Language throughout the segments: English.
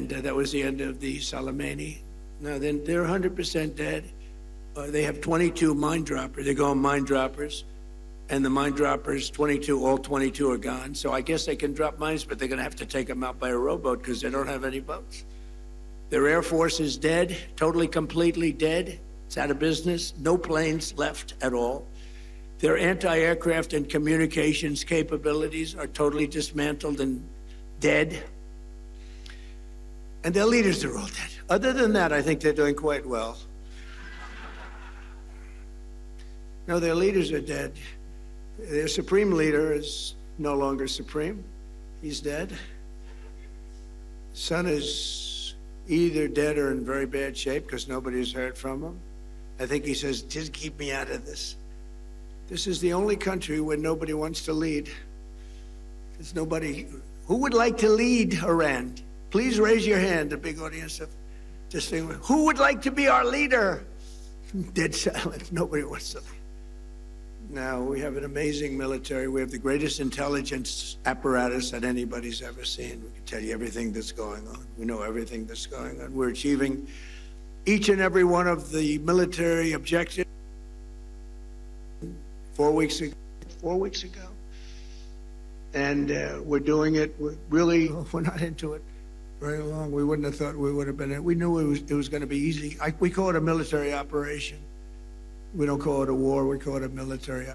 And that was the end of the Soleimani. Now, then they're 100% dead. They have 22 mine droppers. They go on mine droppers. And the mine droppers, 22, all 22 are gone. So I guess they can drop mines, but they're going to have to take them out by a rowboat because they don't have any boats. Their Air Force is dead, totally, completely dead. It's out of business. No planes left at all. Their anti-aircraft and communications capabilities are totally dismantled and dead. And their leaders are all dead. Other than that, I think they're doing quite well. No, their leaders are dead. Their supreme leader is no longer supreme. He's dead. Son is either dead or in very bad shape because nobody's heard from him. I think he says, just keep me out of this. This is the only country where nobody wants to lead. There's nobody. Who would like to lead Iran? Please raise your hand, a big audience of just saying, who would like to be our leader? Dead silence. Nobody wants to lead. Now, we have an amazing military. We have the greatest intelligence apparatus that anybody's ever seen. We can tell you everything that's going on. We know everything that's going on. We're achieving each and every one of the military objectives. 4 weeks ago. And we're doing it. We're not into it very long. We wouldn't have thought we would have been. We knew it was going to be easy. We call it a military operation. We don't call it a war. We call it a military.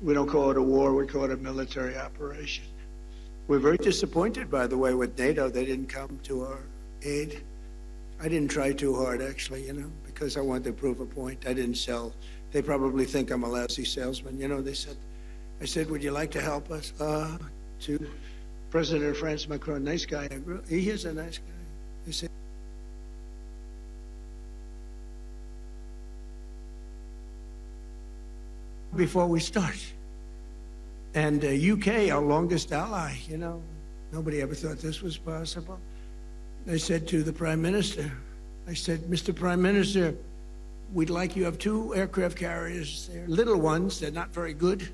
We don't call it a war. We call it a military operation. We're very disappointed, by the way, with NATO. They didn't come to our aid. I didn't try too hard, actually, because I wanted to prove a point. I didn't sell. They probably think I'm a lousy salesman. I said, would you like to help us? To President of France, Macron, nice guy. He is a nice guy. He said, before we start. And UK, our longest ally, nobody ever thought this was possible. I said to the Prime Minister, I said, Mr. Prime Minister, we'd like you to have 2 aircraft carriers. They're little ones. They're not very good.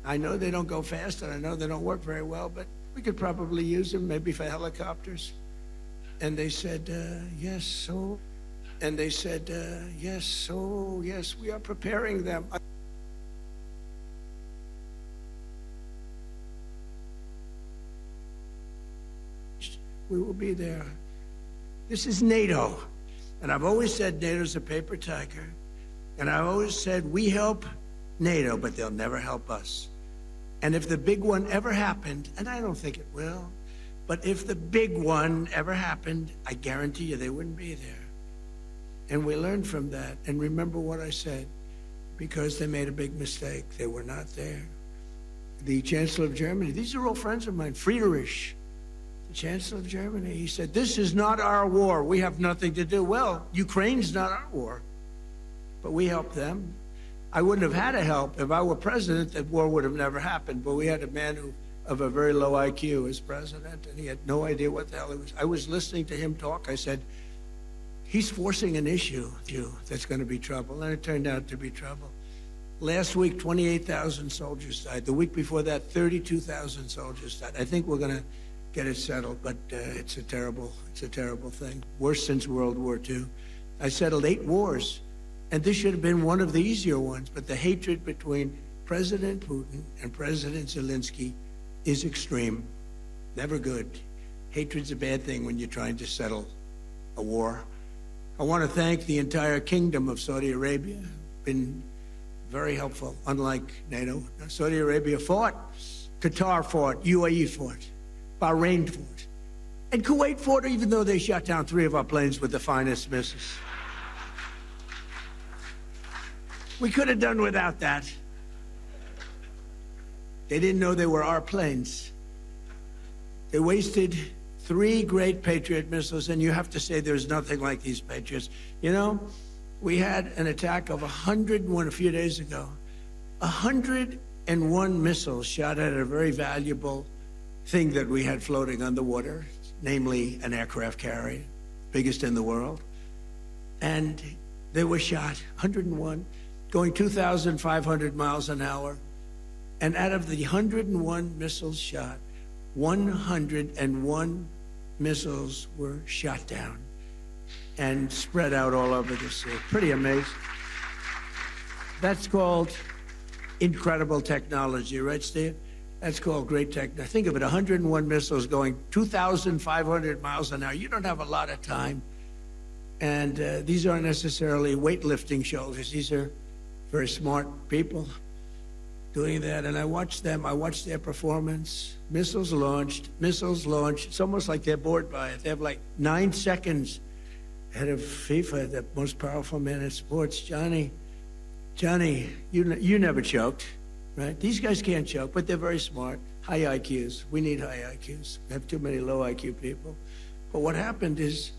I know they don't go fast, and I know they don't work very well, but we could probably use them maybe for helicopters. And they said, yes, so. And they said, yes, so, yes, we are preparing them. We will be there. This is NATO. And I've always said NATO's a paper tiger. And I've always said we help NATO, but they'll never help us. And if the big one ever happened, and I don't think it will, but if the big one ever happened, I guarantee you they wouldn't be there. And we learned from that. And remember what I said, because they made a big mistake. They were not there. The Chancellor of Germany, these are all friends of mine, Friedrich, the Chancellor of Germany, he said, this is not our war. We have nothing to do. Well, Ukraine's not our war, but we helped them. I wouldn't have had to help. If I were president, that war would have never happened. But we had a man of a very low IQ as president, and he had no idea what the hell it was. I was listening to him talk. I said, he's forcing an issue that's going to be trouble. And it turned out to be trouble. Last week, 28,000 soldiers died. The week before that, 32,000 soldiers died. I think we're going to get it settled, but it's a terrible thing. Worse since World War II. I settled 8 wars. And this should have been one of the easier ones, but the hatred between President Putin and President Zelensky is extreme. Never good. Hatred's a bad thing when you're trying to settle a war. I want to thank the entire kingdom of Saudi Arabia. Been very helpful, unlike NATO. Saudi Arabia fought, Qatar fought, UAE fought, Bahrain fought, and Kuwait fought, even though they shot down 3 of our planes with the finest missiles. We could have done without that. They didn't know they were our planes. They wasted 3 great Patriot missiles, and you have to say there's nothing like these Patriots. We had an attack of 101 a few days ago. 101 missiles shot at a very valuable thing that we had floating on the water, namely an aircraft carrier, biggest in the world. And they were shot, 101. Going 2,500 miles an hour. And out of the 101 missiles shot, 101 missiles were shot down and spread out all over the sea. Pretty amazing. That's called incredible technology, right, Steve? That's called great technology. Think of it, 101 missiles going 2,500 miles an hour. You don't have a lot of time. And these aren't necessarily weightlifting shoulders. These are very smart people doing that. And I watched them. I watched their performance. Missiles launched. It's almost like they're bored by it. They have like 9 seconds ahead of FIFA, the most powerful man in sports. Johnny, you never choked, right? These guys can't choke, but they're very smart. High IQs. We need high IQs. We have too many low IQ people. But what happened is,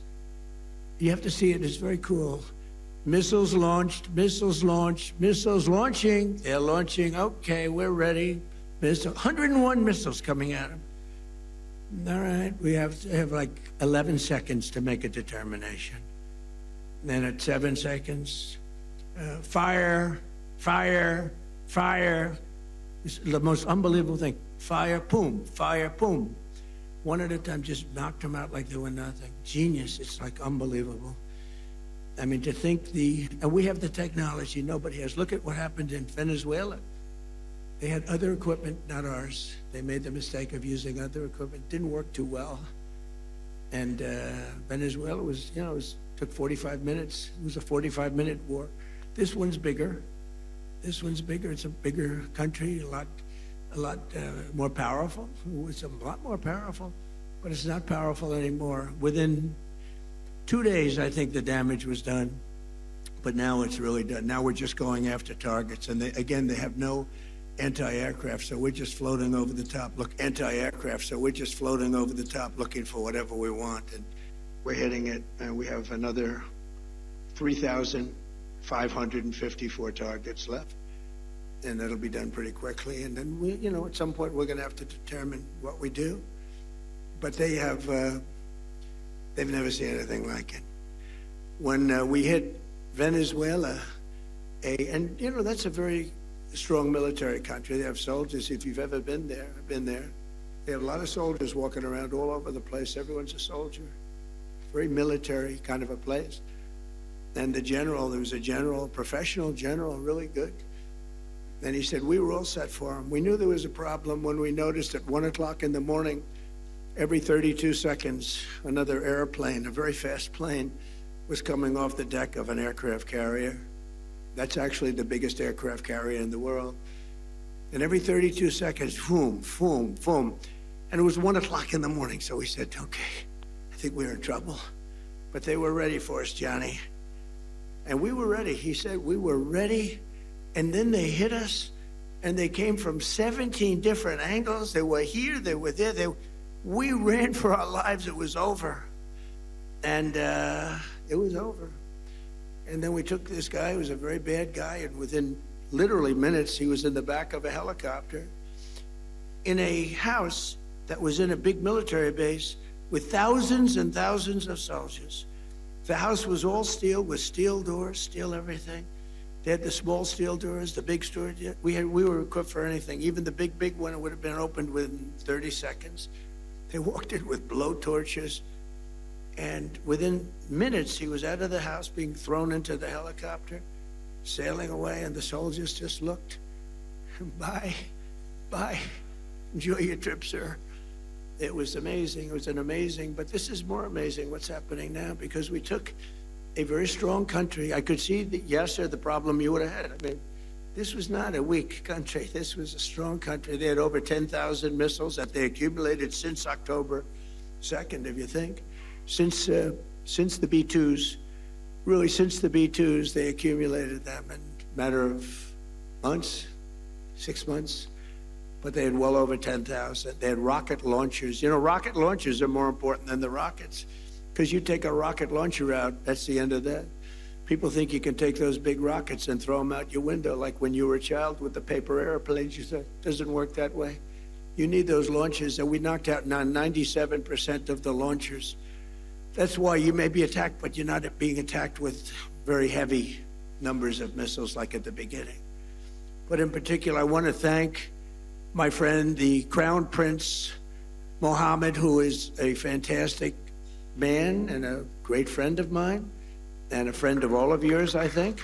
you have to see it. It's very cool. Missiles launched, missiles launching. They're launching. Okay, we're ready. 101 missiles coming at them. All right, we have to have like 11 seconds to make a determination. Then at 7 seconds, fire. It's the most unbelievable thing. Fire, boom. One at a time, just knocked them out like they were nothing. Genius. It's like unbelievable. I mean, to think and we have the technology nobody has. Look at what happened in Venezuela. They had other equipment, not ours. They made the mistake of using other equipment. Didn't work too well. And Venezuela was, took 45 minutes. It was a 45-minute war. This one's bigger. It's a bigger country, a lot more powerful. It's a lot more powerful, but it's not powerful anymore. Within 2 days, I think the damage was done, but now it's really done. Now we're just going after targets, and they have no anti-aircraft, so we're just floating over the top. So we're just floating over the top looking for whatever we want, and we're hitting it, and we have another 3,554 targets left. And that'll be done pretty quickly. And then we, at some point we're going to have to determine what we do. But they've never seen anything like it. When we hit Venezuela, that's a very strong military country. They have soldiers. If you've ever been there, I've been there. They have a lot of soldiers walking around all over the place. Everyone's a soldier. Very military kind of a place. And there was a general, professional general, really good. And he said, we were all set for him. We knew there was a problem when we noticed at 1 o'clock in the morning, every 32 seconds, another airplane, a very fast plane, was coming off the deck of an aircraft carrier. That's actually the biggest aircraft carrier in the world. And every 32 seconds, boom. And it was 1 o'clock in the morning. So we said, okay, I think we're in trouble. But they were ready for us, Johnny. And we were ready. He said, we were ready. And then they hit us, and they came from 17 different angles. They were here, they were there. We ran for our lives. It was over. And it was over. And then we took this guy who was a very bad guy, and within literally minutes, he was in the back of a helicopter in a house that was in a big military base with thousands and thousands of soldiers. The house was all steel, with steel doors, steel everything. They had the small steel doors, the big storage. We were equipped for anything. Even the big one would have been opened within 30 seconds. They walked in with blow torches. And within minutes, he was out of the house, being thrown into the helicopter, sailing away, and the soldiers just looked. Bye. Enjoy your trip, sir. It was amazing. It was but this is more amazing what's happening now, because we took a very strong country. I could see the Yasser, the problem you would have had. I mean, this was not a weak country. This was a strong country. They had over 10,000 missiles that they accumulated since October 2nd, if you think. Since the B-2s, really since the B-2s, they accumulated them in a matter of months, 6 months. But they had well over 10,000. They had rocket launchers. Rocket launchers are more important than the rockets. Because you take a rocket launcher out, that's the end of that. People think you can take those big rockets and throw them out your window, like when you were a child with the paper airplanes. You said, it doesn't work that way. You need those launchers, and we knocked out 97% of the launchers. That's why you may be attacked, but you're not being attacked with very heavy numbers of missiles like at the beginning. But in particular, I want to thank my friend, the Crown Prince Mohammed, who is a fantastic man and a great friend of mine, and a friend of all of yours, I think.